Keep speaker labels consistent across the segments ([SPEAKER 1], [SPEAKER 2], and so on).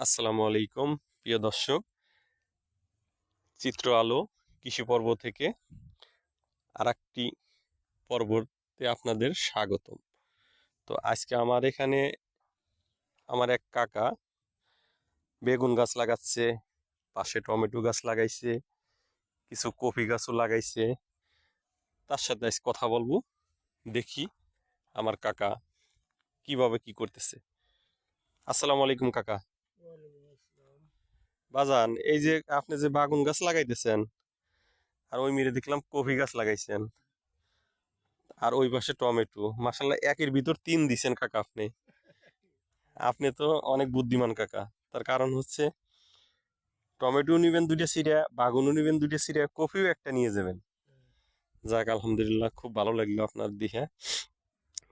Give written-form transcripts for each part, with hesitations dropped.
[SPEAKER 1] আসসালামু আলাইকুম প্রিয় দর্শক, চিত্র আলো কৃষি পর্ব থেকে আরেকটি পর্বতে আপনাদের স্বাগতম। তো আজকে আমার এখানে আমার এক কাকা বেগুন গাছ লাগাচ্ছে, পাশে টমেটো গাছ লাগাইছে, কিছু কফি গাছও লাগাইছে। তার সাথে আজ কথা বলবো, দেখি আমার কাকা কিভাবে কি করতেছে। আসসালামু আলাইকুম কাকা। বাজান, এই যে আপনি যে বেগুন গাছ লাগাইতেছেন আর ওই মেরে দেখলাম কফি গাছ লাগাইছেন আর ওই পাশে টমেটো, মাশাল্লাহ একের ভিতর তিন দিছেন কাকা। আপনি আপনি তো অনেক বুদ্ধিমান কাকা। তার কারণ হচ্ছে টমেটো নিবেন দুইটা সিরিয়া, বাগুনও নিবেন দুইটা সিরিয়া, কফিও একটা নিয়ে যাবেন। যাক আলহামদুলিল্লাহ, খুব ভালো লাগলো আপনার দিকে।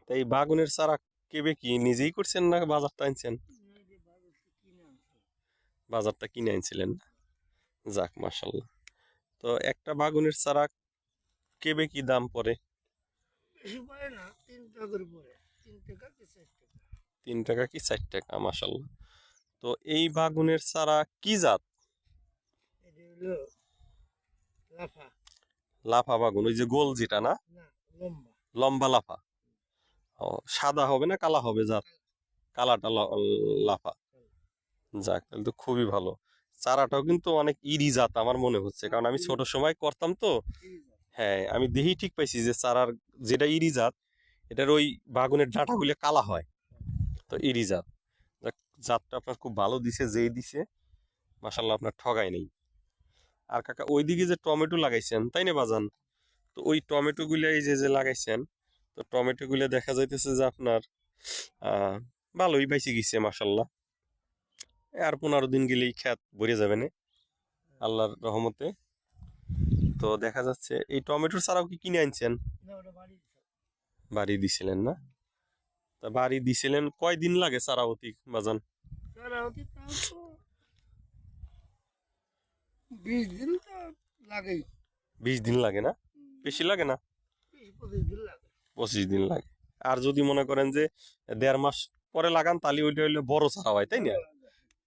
[SPEAKER 1] তাই বাগুনের চারা কেবে কি নিজেই করছেন না বাজারটা আনছেন? বাজারটা কিনে আনছিলেন না? যাক মাশাল্লাহ। তো একটা বাগুনের চারা কেবে কি দাম পড়ে?
[SPEAKER 2] বেশি পড়ে না, 3 টাকা করে পড়ে। 3 টাকা কি 4 টাকা।
[SPEAKER 1] 3 টাকা কি 4 টাকা? মাশাল্লাহ। তো এই বাগুনের চারা কি জাত?
[SPEAKER 2] এটা হলো লাফা।
[SPEAKER 1] লাফা বাগুন, ওই যে গোল যেটা না?
[SPEAKER 2] না, লম্বা।
[SPEAKER 1] লম্বা লাফা। ও, সাদা হবে না কালা হবে জাত? কালাটা লাফা। যাক, তাহলে তো খুবই ভালো। চারাটাও কিন্তু অনেক ইরি জাত আমার মনে হচ্ছে, কারণ আমি ছোট সময় করতাম তো। হ্যাঁ, আমি দেখি ঠিক পাইছি যে চারার যেটা ইরি জাত, এটার ওই বাগুনের ডাঁটাগুলো কালা হয়। তো ইরি জাত। যাক, জাতটা আপনার খুব ভালো দিছে, যেই দিছে মাশাল্লাহ, আপনার ঠগাই নেই। আর কাকা, ওইদিকে যে টমেটো লাগাইছেন তাই না বাজান? তো ওই টমেটো গুলা এই যে যে লাগাইছেন, তো টমেটো গুলা দেখা যাইতেছে যে আপনার ভালোই বাইসে গেছে মাশাল্লাহ। আর 15 দিন গেলেই ক্ষেত ভরে যাবে না আল্লাহর রহমতে। তো দেখা যাচ্ছে এই টমেটোর চারাও কি কিনে আনছেন?
[SPEAKER 2] না, ওটা বাড়ি দিছে।
[SPEAKER 1] বাড়ি দিছিলেন না? তা বাড়ি দিছিলেন, কয়দিন লাগে চারা অতি বাজান?
[SPEAKER 2] তারা হতে তাও তো 20 দিন তো লাগেই।
[SPEAKER 1] 20 দিন লাগে না? বেশি লাগে না?
[SPEAKER 2] 20-25 দিন লাগে।
[SPEAKER 1] 25 দিন লাগে। আর যদি মনে করেন যে 1.5 মাস পরে লাগান, তাহলে ওইটা হইলে বড় চারা হয় তাই না?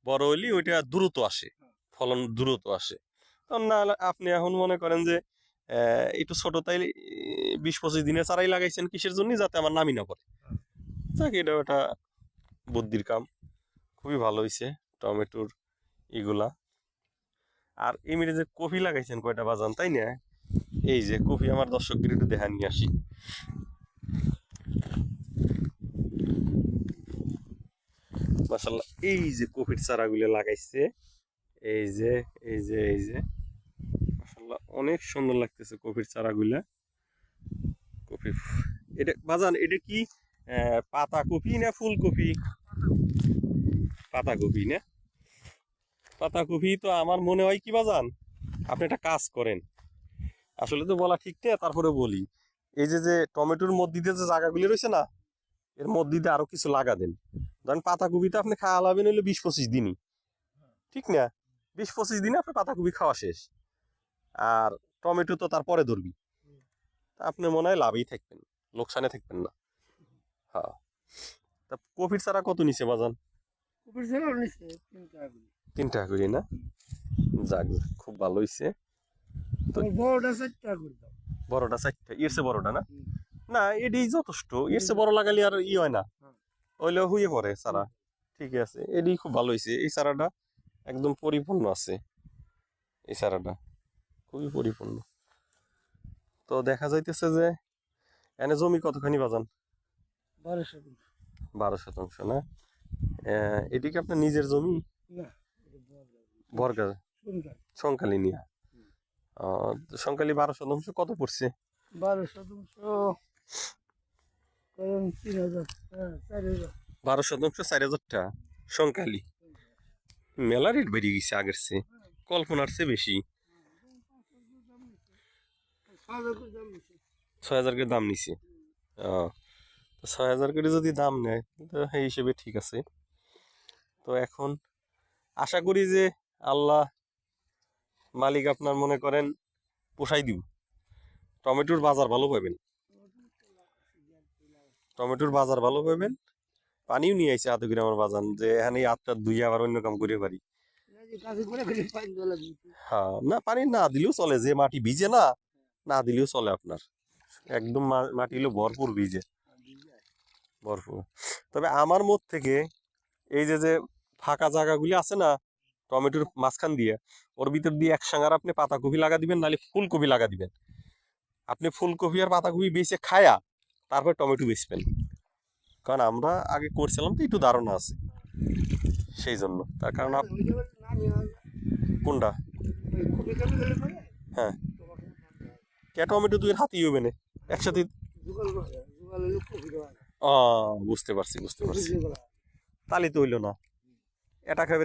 [SPEAKER 1] বড় হইলে ওইটা দ্রুত আসে, ফলন দ্রুত আসে। তখন না হলে আপনি এখন মনে করেন যে একটু ছোট, তাই 20-25 দিনের চারাই লাগাইছেন কিসের জন্য? যাতে আমার নামি না পড়ে। যাক, এটা ওটা বুদ্ধির কাম, খুবই ভালো হয়েছে টমেটোর ইগুলা। আর এমনি যে কফি লাগাইছেন কয়টা বাজান তাই না? এই যে কফি, আমার দর্শকদের একটু দেখা নিয়ে আসি। মাশাল্লাহ, এই যে কফির চারাগুলো লাগাইছে, এই যে এই যে মাশাল্লাহ, অনেক সুন্দর লাগতেছে কফির চারাগুলা। কফি, এটা বাজান এটা কি পাতা কপি না ফুলকপি? পাতা কপি না? পাতা কপি তো আমার মনে হয় কি বাজান, আপনি একটা কাজ করেন। আসলে তো বলা ঠিক না, তারপরে বলি। এই যে যে টমেটোর মধ্যে দিয়ে যে জায়গাগুলি রয়েছে না, এর মধ্যে দিয়ে আরো কিছু লাগা দেন। ধরেন পাতা কপিতে আপনি খাওয়া লাভেন হইলে 20-25 দিনই, ঠিক না? 20-25 দিনে আপনার পাতাকপি খাওয়া শেষ। আর টমেটো তো তারপরে ধরবি। তা আপনি মনে হয় লাভেই থাকবেন, লোকসানে থাকবেন না। হ্যাঁ। তা কপির চারা কত নিছে বাজান?
[SPEAKER 2] কুপির ছেলেও নিচ্ছে 3 টাকা করে।
[SPEAKER 1] 3 টাকা করে না? যাক যাক, খুব ভালো হয়েছে। তো
[SPEAKER 2] আমার বড়টা 4 টাকা করে দাও।
[SPEAKER 1] বড়টা 4টা, এর চেয়ে বড়টা না?
[SPEAKER 2] হুম।
[SPEAKER 1] না, এটাই যথেষ্ট, এর চেয়ে বড় লাগালে আর ই হয় না,
[SPEAKER 2] হ্যাঁ।
[SPEAKER 1] ওইলে হুয়ে পড়ে চারা। ঠিক আছে, এটাই খুব ভালো হয়েছে। এই চারাটা একদম পরিপূর্ণ আছে, এই চারাটা খুবই পরিপূর্ণ। তো দেখা যাইতেছে যে এনে জমি কতখানি বাজান?
[SPEAKER 2] 12 শতাংশ।
[SPEAKER 1] 12 শতাংশ না? এটি কি আপনার নিজের জমি?
[SPEAKER 2] না, এটা বড়।
[SPEAKER 1] বর্গা
[SPEAKER 2] শুনকার।
[SPEAKER 1] সংকালি নিয়া? সংকালি 12 শতাংশ কত পড়ছে?
[SPEAKER 2] 12 শতাংশ করেন 3,000। হ্যাঁ, 4,000।
[SPEAKER 1] 12 শতাংশ 4,000 টাকা সংকালি। মেলা রেট বেরিয়ে গেছে আগের চেয়ে, কল্পনার চেয়ে বেশি।
[SPEAKER 2] 6,000 করে দাম নিচ্ছে।
[SPEAKER 1] 6,000 করে দাম নিছে? আহ, তো 6,000 করে যদি দাম নেয়, তো সেই হিসেবে ঠিক আছে। তো এখন আশা করি যে আল্লাহ মালিক আপনার মনে করেন পোষাই দিব, টমেটোর বাজার ভালো পাবেন। টমেটোর বাজার ভালো পাবেন, পানিও নিয়ে আইছে হাতে করে আমার বাজান, যে এখানে হাতটা ধুয়ে আবার অন্য কাম করে পারি।
[SPEAKER 2] না যে কাছে করে খালি পানি জলা দিতে
[SPEAKER 1] হ্যাঁ, না পানি না দিলেও চলে, যে মাটি ভিজে না, না দিলেও চলে আপনার। একদম মাটি হলো ভরপুর ভিজে, ভরপুর। তবে আমার মত থেকে এই যে যে ফাঁকা জায়গাগুলি আছে না টমেটোর মাঝখান দিয়ে, ওর ভিতর দিয়ে এক সাঙ্গার আপনি পাতাকপি লাগা দিবেন, নাহলে ফুলকপি লাগা দিবেন। আপনি ফুলকপি আর পাতাকপি বেচে খায়া তারপর টমেটো বেচবেন, কারণ আমরা আগে করছিলাম তো, একটু ধারণা আছে সেই জন্য। তার কারণ
[SPEAKER 2] না নিয়ে
[SPEAKER 1] কোনটা?
[SPEAKER 2] ওই কপি কাপি গেলে পরে
[SPEAKER 1] হ্যাঁ,
[SPEAKER 2] তোমাকে নামতে হবে।
[SPEAKER 1] কে টমেটো দুইয়ের হাতেই হবে না একসাথে।
[SPEAKER 2] জোগাড় করা যায়, জোগাড় হলে কপি দেওয়া যায়,
[SPEAKER 1] বুঝতে পারছি, বুঝতে
[SPEAKER 2] কপি
[SPEAKER 1] পারছি।
[SPEAKER 2] দিয়ে করা হয়।
[SPEAKER 1] তাহলে তো হইলো না, এটা খাবে